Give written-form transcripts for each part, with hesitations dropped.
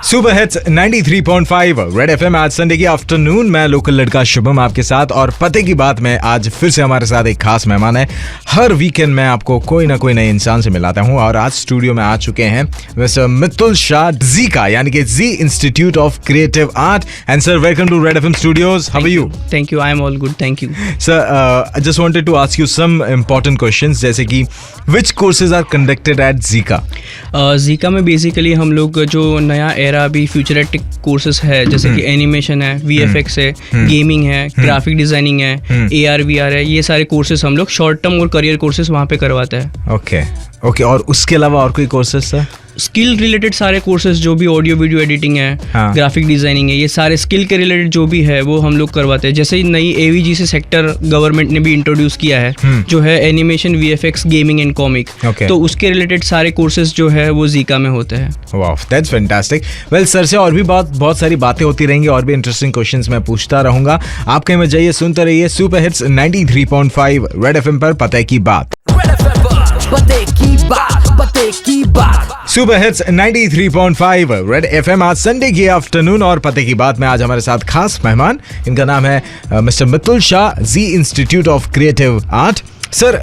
Super hits 93.5 red FM. आज Sunday की afternoon, मैं लोकल लड़का शुभम आपके साथ, और पते की बात में आज फिर से हमारे साथ एक खास मेहमान है। हर वीकेंड मैं आपको कोई ना कोई नए इंसान से मिलाता हूं, और आज स्टूडियो में आ चुके हैं मिस्टर मितुल शाह, जीका यानी कि G institute of creative art. And sir, welcome to red FM studios. How are you? Thank you, I am all good, thank you. Sir, I just wanted to ask you some important questions, जैसे कि which courses are conducted at GICA? GICA में basically हम लोग जो नया era अभी futuristic courses है, जैसे कि एनिमेशन है, वीएफएक्स है, गेमिंग है, ग्राफिक डिजाइनिंग है, एआर वीआर है, ये सारे कोर्सेज हम लोग शॉर्ट टर्म और करियर कोर्सेज वहाँ पे करवाते हैं। ओके, और उसके अलावा और कोई कोर्सेज सर? स्किल रिलेटेड सारे कोर्सेज, जो भी ऑडियो वीडियो एडिटिंग है, ग्राफिक डिजाइनिंग है, ये सारे स्किल के रिलेटेड जो भी है वो हम लोग करवाते हैं। जैसे नई एवीजीसी सेक्टर गवर्नमेंट ने भी इंट्रोड्यूस किया है, जो है animation, VFX, gaming and comic, तो उसके रिलेटेड सारे कोर्सेज जो है वो जीका में होते हैं। वाह, दैट्स फैंटास्टिक। वेल, सर से और भी बहुत सारी बातें होती रहेंगी, और भी इंटरेस्टिंग क्वेश्चंस मैं पूछता रहूंगा। आप कहीं मत जाइए, सुनते रहिए सुपर हिट्स 93.5 रेड एफएम पर पते की बात। Super hits 93.5 red FM. आज संडे की आफ्टरनून, और पते की बात में आज हमारे साथ खास मेहमान, इनका नाम है mister Mitul Shah, G institute of creative art. Sir,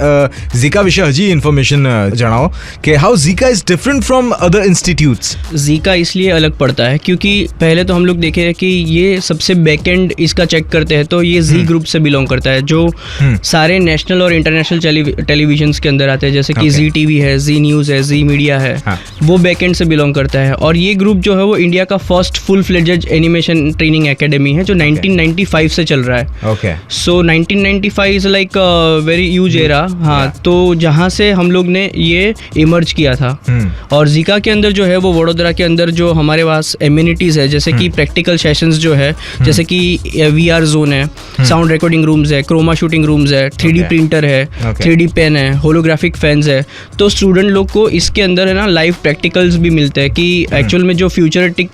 GICA विषय हजी इन्फॉर्मेशन जनाओ कि how GICA is different from other institutes. GICA इसलिए अलग पड़ता है क्योंकि पहले तो हम लोग देखे कि ये सबसे बैकएंड इसका चेक करते हैं, तो ये जी ग्रुप से बिलोंग करता है, जो सारे नेशनल और इंटरनेशनल टेलीविजन के अंदर आते हैं, जैसे कि जी टीवी है, जी न्यूज़ है, जी मीडिया है, वो बैकएंड से बिलोंग करता है। और ये ग्रुप जो है वो इंडिया का first full fledged animation training academy है, जो 1995 से चल रहा है। सो 1995 is like very huge era. हाँ, तो जहाँ से हम लोग ने ये इमर्ज किया था। और जीका के अंदर जो है वो वडोदरा के अंदर जो हमारे पास एम्यूनिटीज है, जैसे कि प्रैक्टिकल सेशंस जो है, जैसे कि वीआर जोन है, साउंड रिकॉर्डिंग रूम्स है, क्रोमा शूटिंग रूम्स है, 3D प्रिंटर है, 3D पेन है, होलोग्राफिक फैंस है। तो स्टूडेंट लोग को इसके अंदर है ना लाइव प्रैक्टिकल्स भी मिलते हैं कि एक्चुअल में जो फ्यूचरिस्टिक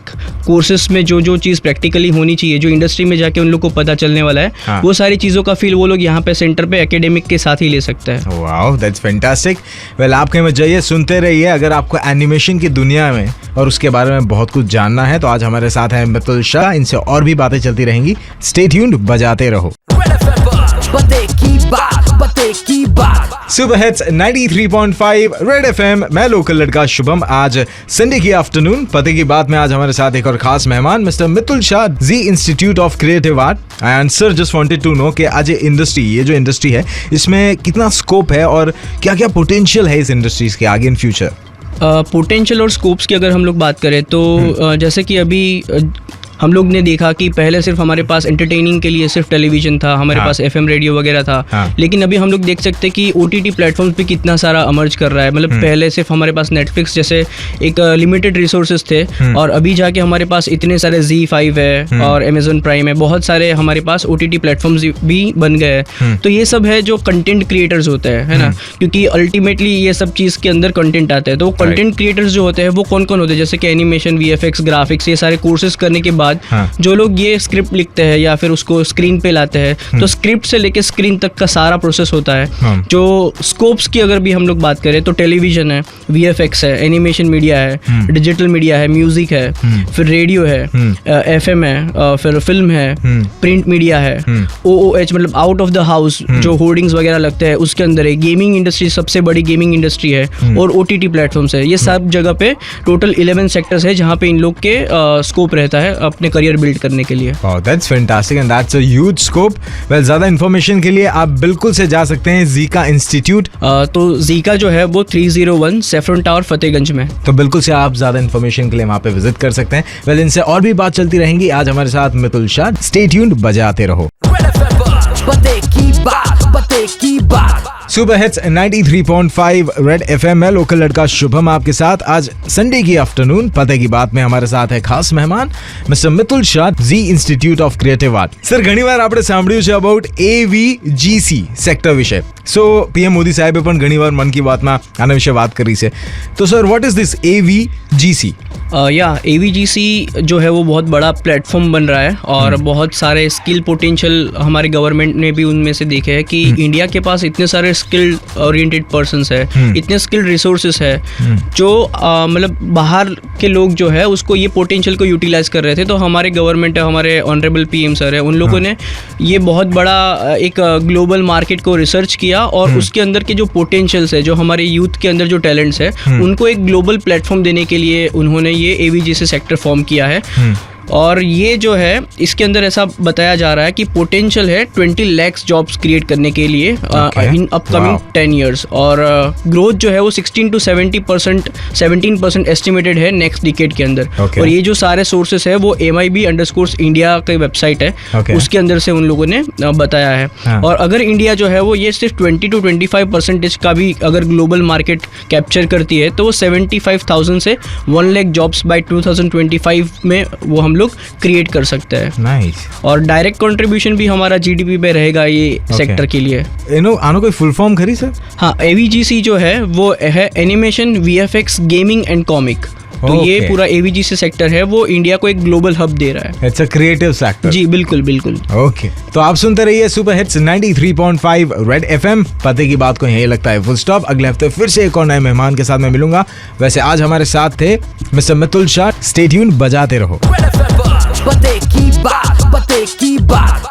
कोर्सेज में जो चीज़ प्रैक्टिकली होनी चाहिए, जो इंडस्ट्री में जाके उन लोग को पता चलने वाला है, वो सारी चीज़ों का फील वो लोग यहाँ पे सेंटर पे एकेडमिक के साथ ही ले सकते हैं। Wow, that's fantastic. वेल, आप कहीं मत जाइए, सुनते रहिए। अगर आपको एनिमेशन की दुनिया में और उसके बारे में बहुत कुछ जानना है, तो आज हमारे साथ हैं मितुल शाह, इनसे और भी बातें चलती रहेंगी। स्टे ट्यून्ड, बजाते रहो। सुपर हिट्स 93.5 रेड एफएम, मैं लोकल लड़का शुभम। आज संडे की आफ्टरनून, पते की बात में आज हमारे साथ एक और खास मेहमान, mister Mitul Shah, G institute of creative art. And sir, just wanted to know कि आज ये जो इंडस्ट्री है, इसमें कितना स्कोप है और क्या क्या पोटेंशियल है इस इंडस्ट्रीज के आगे इन फ्यूचर? पोटेंशियल और स्कोप्स की अगर हम लोग बात करें तो जैसे कि अभी हम लोग ने देखा कि पहले सिर्फ हमारे पास एंटरटेनिंग के लिए सिर्फ टेलीविजन था, हमारे पास एफएम रेडियो वगैरह था, लेकिन अभी हम लोग देख सकते हैं कि ओटीटी प्लेटफॉर्म्स पे कितना सारा अमर्ज कर रहा है। मतलब पहले सिर्फ हमारे पास नेटफ्लिक्स जैसे एक लिमिटेड रिसोर्सेज थे, और अभी जाके हमारे पास इतने सारे ZEE5 है और अमेजन प्राइम है, बहुत सारे हमारे पास ओटीटी प्लेटफॉर्म्स भी बन गए हैं। तो ये सब है जो कंटेंट क्रिएटर्स होते हैं, है ना, क्योंकि अल्टीमेटली ये सब चीज़ के अंदर कंटेंट आता है। तो कंटेंट क्रिएटर्स जो होते हैं वो कौन कौन होते हैं, जैसे कि एनिमेशन, वीएफएक्स, ग्राफिक्स, ये सारे कोर्सेज करने के बाद जो लोग ये स्क्रिप्ट लिखते हैं या फिर उसको स्क्रीन पे लाते हैं, तो स्क्रिप्ट से लेके स्क्रीन तक का सारा प्रोसेस होता है। जो स्कोप्स की अगर भी हम लोग बात करें तो टेलीविजन है, वीएफएक्स है, एनिमेशन मीडिया है, डिजिटल मीडिया है, म्यूजिक है, फिर रेडियो है, एफएम है, फिर फिल्म है, प्रिंट मीडिया है, OOH मतलब आउट ऑफ द हाउस जो होर्डिंग्स वगैरह लगते हैं उसके अंदर है, गेमिंग इंडस्ट्री सबसे बड़ी गेमिंग इंडस्ट्री है, और ओटीटी प्लेटफॉर्म्स है। ये सब जगह पे टोटल 11 सेक्टर्स है जहाँ पे इन लोग के स्कोप रहता है अपने करियर बिल्ड करने के लिए। That's fantastic and that's a huge scope. Well, ज़्यादा इन्फॉर्मेशन के लिए आप बिल्कुल से जा सकते हैं जीका इंस्टीट्यूट। तो जीका जो है वो 301 सेफ्रन टावर फतेहगंज में, तो बिल्कुल से आप ज़्यादा इन्फॉर्मेशन के लिए वहाँ पे विजिट कर सकते हैं। वेल, इनसे और भी बात चलती रहेंगी। आज हमारे साथ मितुल शाह, स्टे ट्यून्ड, बजाते रहो। सुपर हिट्स 93.5 रेड एफएम में लोकल लड़का शुभम आपके साथ। आज संडे की आफ्टरनून, पते की बात में हमारे साथ है खास मेहमान mister Mitul Shah, G institute of creative art. Sir, ઘણીવાર આપણે સાંભળ્યું છે અબાઉટ AVGC સેક્ટર વિશે। સો PM મોદી સાહેબે પણ ઘણીવાર મન કી બાતમાં આના વિશે વાત કરી છે। તો sir, what is this AVGC? AVGC जो है वो बहुत बड़ा प्लेटफॉर्म बन रहा है, और बहुत सारे स्किल पोटेंशियल हमारे गवर्नमेंट ने भी उनमें से देखे हैं कि इंडिया के पास इतने सारे स्किल्ड ओरिएंटेड पर्सन्स है, इतने स्किल्ड रिसोर्सेस है, जो मतलब बाहर के लोग जो है उसको ये पोटेंशियल को यूटिलाइज कर रहे थे। तो हमारे गवर्नमेंट है, हमारे ऑनरेबल पीएम सर है, उन लोगों ने ये बहुत बड़ा एक ग्लोबल मार्केट को रिसर्च किया और उसके अंदर के जो पोटेंशियल्स है, जो हमारे यूथ के अंदर जो टैलेंट्स है, उनको एक ग्लोबल प्लेटफॉर्म देने के लिए उन्होंने ये AVGC सेक्टर फॉर्म किया है। और ये जो है इसके अंदर ऐसा बताया जा रहा है कि पोटेंशियल है 20 लाख जॉब्स क्रिएट करने के लिए इन अपकमिंग 10 ईयर्स, और ग्रोथ जो है वो 16 to 17% एस्टिमेटेड है नेक्स्ट डिकेड के अंदर। और ये जो सारे सोर्सेस है वो MIB_India की वेबसाइट है, उसके अंदर से उन लोगों ने बताया है। और अगर इंडिया जो है वो ये सिर्फ 20 to 25% का भी अगर ग्लोबल मार्केट कैप्चर करती है, तो वो 75,000 से 1 लाख जॉब्स बाय 2025 में वो हम लोग क्रिएट कर सकते हैं। नाइस। और डायरेक्ट कंट्रीब्यूशन भी हमारा GDP पे रहेगा ये सेक्टर के लिए। आनो कोई फुल फॉर्म करी सर? हाँ, AVGC जो है वो है animation, VFX, gaming and comic. तो ये पूरा AVGC सेक्टर है वो इंडिया को एक ग्लोबल हब दे रहा है। It's a creative sector. जी बिल्कुल बिल्कुल। ओके, तो आप सुनते रहिए सुपर हिट्स 93.5 रेड FM। पते की बात को यही लगता है फुल स्टॉप। अगले हफ्ते फिर से एक और नए मेहमान के साथ मैं मिलूंगा। वैसे आज हमारे साथ थे mister Mitul Shah. Stay tune, बजाते रहो। पते की बात, पते की बात।